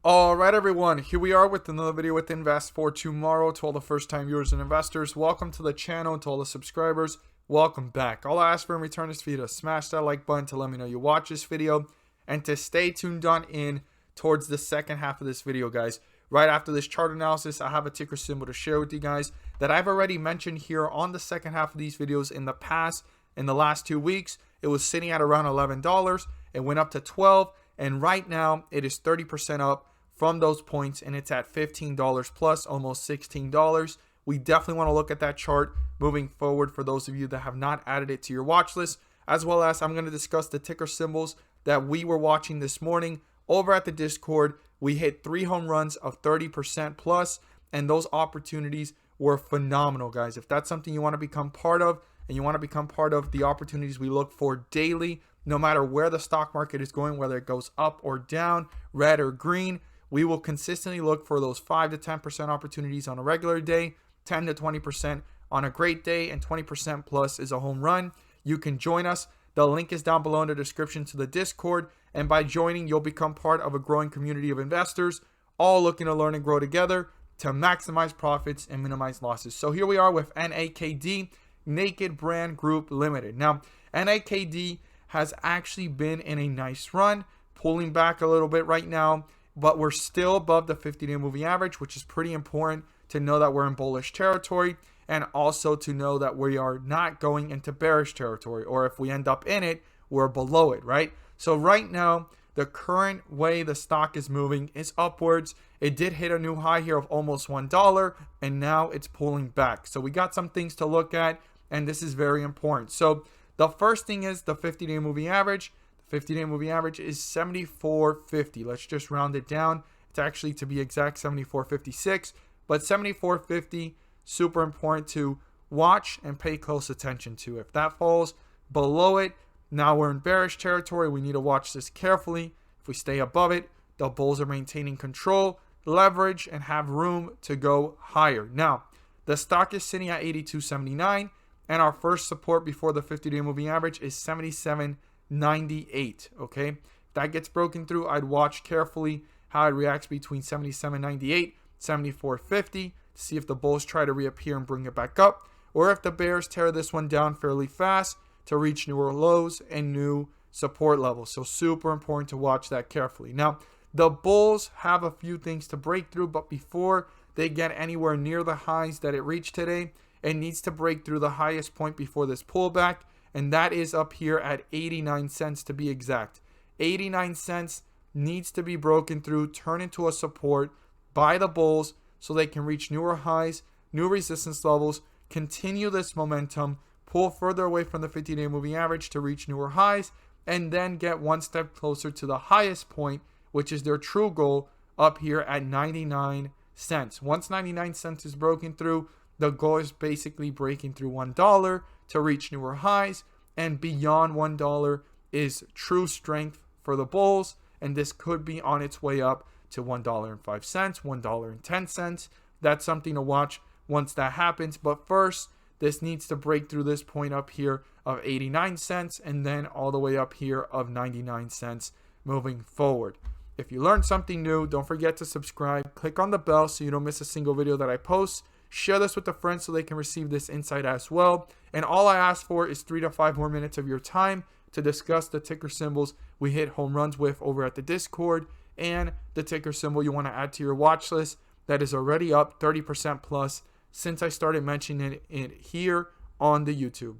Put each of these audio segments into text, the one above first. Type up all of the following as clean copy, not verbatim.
Alright everyone, here we are with another video with Invest for Tomorrow. To all the first time viewers and investors, welcome to the channel. To all the subscribers, welcome back. All I ask for in return is for you to smash that like button to let me know you watch this video and to stay tuned on in towards the second half of this video, guys. Right after this chart analysis, I have a ticker symbol to share with you guys that I've already mentioned here on the second half of these videos in the past. In the last 2 weeks, it was sitting at around $11. It went up to $12, and right now it is 30% up from those points, and it's at $15 plus, almost $16. We definitely want to look at that chart moving forward for those of you that have not added it to your watch list, as well as I'm going to discuss the ticker symbols that we were watching this morning over at the Discord. We hit 3 home runs of 30% plus, and those opportunities were phenomenal, guys. If that's something you want to become part of, and you want to become part of the opportunities we look for daily, no matter where the stock market is going, whether it goes up or down, red or green, we will consistently look for those 5 to 10% opportunities on a regular day, 10 to 20% on a great day, and 20% plus is a home run. You can join us. The link is down below in the description to the Discord, and by joining, you'll become part of a growing community of investors, all looking to learn and grow together to maximize profits and minimize losses. So here we are with NAKD, Naked Brand Group Limited. Now, NAKD has actually been in a nice run, pulling back a little bit right now, but we're still above the 50-day moving average, which is pretty important to know that we're in bullish territory, and also to know that we are not going into bearish territory, or if we end up in it, we're below it, right? So right now, the current way the stock is moving is upwards. It did hit a new high here of almost $1, and now it's pulling back. So we got some things to look at, and this is very important. So the first thing is the 50-day moving average. 50-day moving average is 74.50. Let's just round it down. It's actually, to be exact, 74.56, but 74.50, super important to watch and pay close attention to. If that falls below it, now we're in bearish territory. We need to watch this carefully. If we stay above it, the bulls are maintaining control, leverage, and have room to go higher. Now, the stock is sitting at 82.79, and our first support before the 50-day moving average is 77.98. Okay, if that gets broken through, I'd watch carefully how it reacts between 77.98, 74.50 to see if the bulls try to reappear and bring it back up, or if the bears tear this one down fairly fast to reach newer lows and new support levels. So super important to watch that carefully. Now, the bulls have a few things to break through, but before they get anywhere near the highs that it reached today, it needs to break through the highest point before this pullback, and that is up here at 89 cents to be exact. 89 cents needs to be broken through, turn into a support by the bulls so they can reach newer highs, new resistance levels, continue this momentum, pull further away from the 50-day moving average to reach newer highs, and then get one step closer to the highest point, which is their true goal up here at 99 cents. Once 99 cents is broken through, the goal is basically breaking through $1 to reach newer highs, and beyond $1 is true strength for the bulls, and this could be on its way up to $1.05, $1.10. That's something to watch once that happens, but first, this needs to break through this point up here of 89 cents, and then all the way up here of 99 cents moving forward. If you learned something new, don't forget to subscribe, click on the bell so you don't miss a single video that I post. Share this with a friend so they can receive this insight as well. And all I ask for is 3 to 5 more minutes of your time to discuss the ticker symbols we hit home runs with over at the Discord, and the ticker symbol you want to add to your watch list that is already up 30% plus since I started mentioning it here on the YouTube.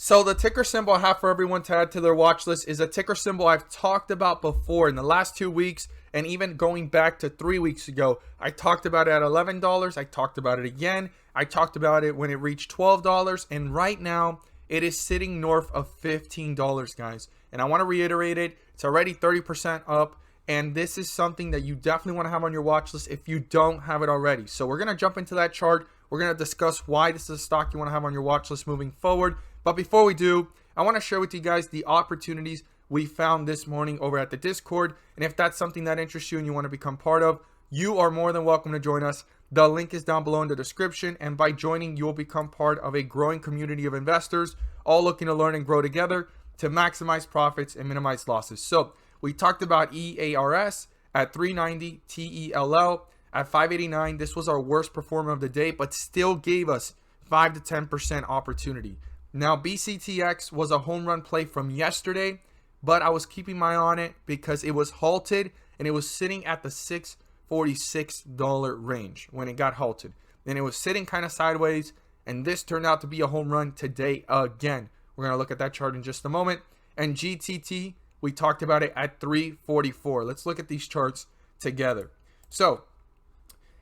So the ticker symbol I have for everyone to add to their watch list is a ticker symbol I've talked about before in the last 2 weeks, and even going back to 3 weeks ago. I talked about it at $11. I talked about it again. I talked about it when it reached $12, and right now it is sitting north of $15, guys. And I want to reiterate it. It's already 30% up, and this is something that you definitely want to have on your watch list if you don't have it already. So we're going to jump into that chart. We're going to discuss why this is a stock you want to have on your watch list moving forward. But before we do, I want to share with you guys the opportunities we found this morning over at the Discord. And if that's something that interests you and you want to become part of, you are more than welcome to join us. The link is down below in the description, and by joining, you'll become part of a growing community of investors, all looking to learn and grow together to maximize profits and minimize losses. So we talked about EARS at 390, TELL at 589. This was our worst performer of the day, but still gave us 5 to 10% opportunity. Now, BCTX was a home run play from yesterday, but I was keeping my eye on it because it was halted and it was sitting at the $646 range when it got halted. And it was sitting kind of sideways, and this turned out to be a home run today again. We're going to look at that chart in just a moment. And GTT, we talked about it at 344. Let's look at these charts together. So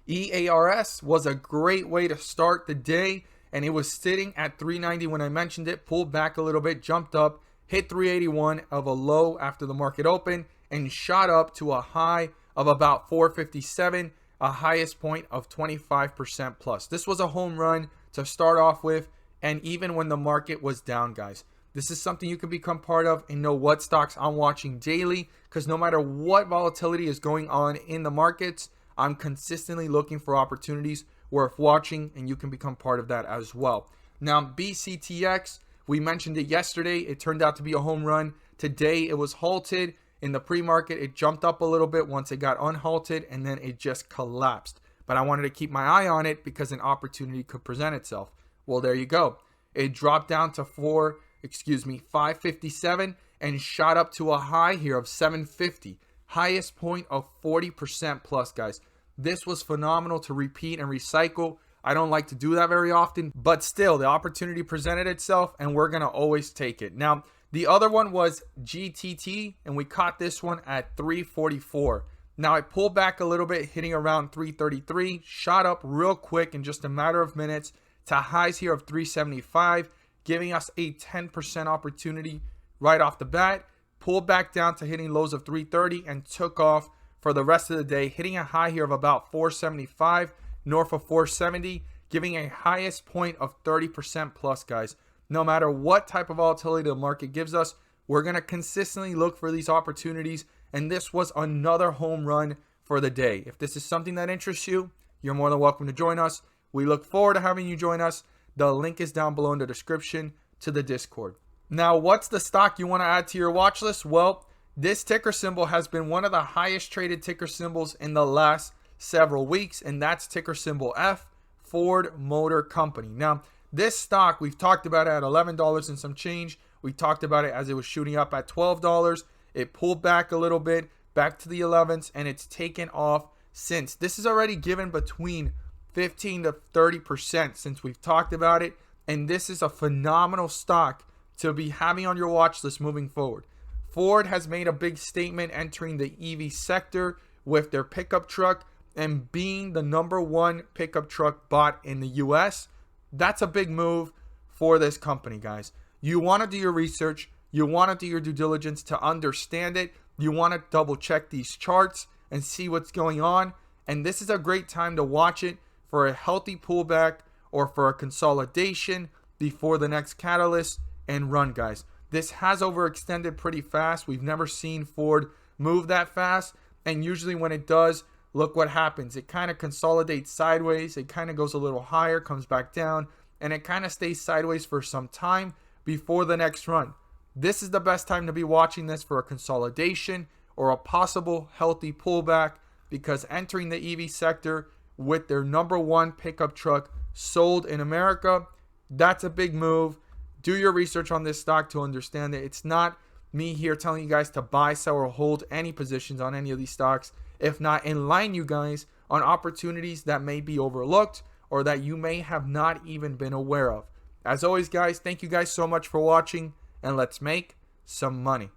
EARS was a great way to start the day, and it was sitting at 390 when I mentioned it, pulled back a little bit, jumped up, hit 381 of a low after the market opened, and shot up to a high of about 457, a highest point of 25% plus. This was a home run to start off with, and even when the market was down, guys. This is something you can become part of and know what stocks I'm watching daily, because no matter what volatility is going on in the markets, I'm consistently looking for opportunities worth watching, and you can become part of that as well. Now, BCTX, we mentioned it yesterday. It turned out to be a home run. Today, it was halted. In the pre-market, it jumped up a little bit once it got unhalted, and then it just collapsed. But I wanted to keep my eye on it because an opportunity could present itself. Well, there you go. It dropped down to 557 and shot up to a high here of 750. Highest point of 40% plus, guys. This was phenomenal to repeat and recycle. I don't like to do that very often, but still, the opportunity presented itself, and we're going to always take it. Now, the other one was GTT, and we caught this one at 344. Now, it pulled back a little bit, hitting around 333, shot up real quick in just a matter of minutes to highs here of 375, giving us a 10% opportunity right off the bat. Pulled back down to hitting lows of 330 and took off for the rest of the day, hitting a high here of about 475, north of 470, giving a highest point of 30% plus, guys. No matter what type of volatility the market gives us, we're going to consistently look for these opportunities, and this was another home run for the day. If this is something that interests you, you're more than welcome to join us. We look forward to having you join us. The link is down below in the description to the Discord. Now, what's the stock you want to add to your watch list? Well, this ticker symbol has been one of the highest traded ticker symbols in the last several weeks, and that's ticker symbol F, Ford Motor Company. Now, this stock, we've talked about it at $11 and some change. We talked about it as it was shooting up at $12. It pulled back a little bit, back to the 11s, and it's taken off since. This is already given between 15 to 30% since we've talked about it, and this is a phenomenal stock to be having on your watch list moving forward. Ford has made a big statement entering the EV sector with their pickup truck and being the #1 pickup truck bought in the US. That's a big move for this company, guys. You want to do your research. You want to do your due diligence to understand it. You want to double check these charts and see what's going on. And this is a great time to watch it for a healthy pullback or for a consolidation before the next catalyst and run, guys. This has overextended pretty fast. We've never seen Ford move that fast. And usually when it does, look what happens. It kind of consolidates sideways. It kind of goes a little higher, comes back down, and it kind of stays sideways for some time before the next run. This is the best time to be watching this for a consolidation or a possible healthy pullback, because entering the EV sector with their #1 pickup truck sold in America, that's a big move. Do your research on this stock to understand it. It's not me here telling you guys to buy, sell, or hold any positions on any of these stocks, if not enlighten you guys on opportunities that may be overlooked or that you may have not even been aware of. As always, guys, thank you guys so much for watching, and let's make some money.